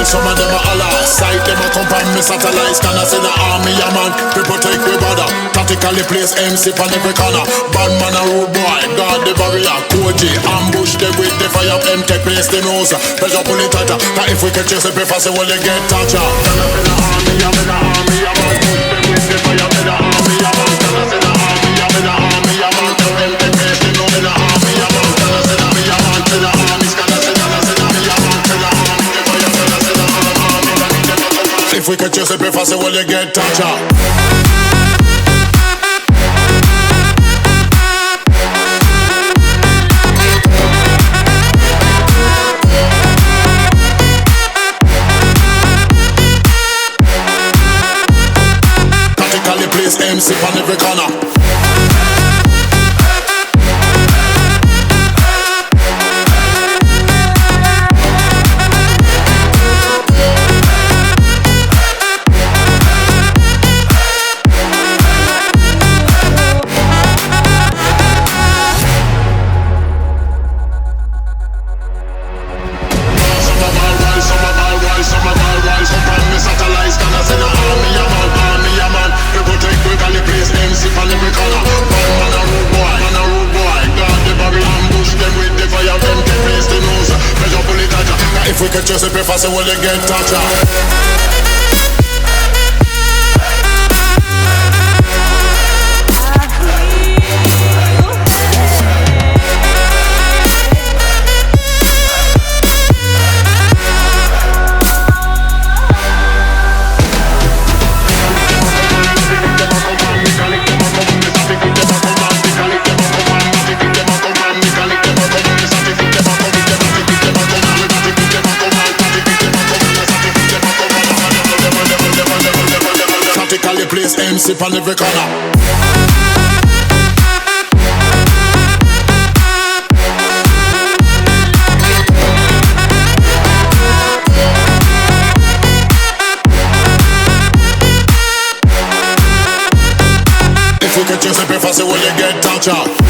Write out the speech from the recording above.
while some of them a holler. Sight them a come from me satellites, can I say the army a man? People take we bother, tactically place MC on every corner. Bad man a rude boy, guard the barrier. Koji, ambush them with the fire, them take place the nose. Pressure pull it tighter, that if we can chase the preface, well they get toucher. Can I say the army a man? Push them with the fire, me the army a man. Can I say the army a man? Them take place the nose, the army a man. Can I say the army a man? To the armies, can I say the army a man? To the army, the fire, can I say the army. If we can chase the preface, well they get toucher. MC on every corner. If we could just be fast, will you get touched? Place MC on every corner. If we could just be fast, will you get touched?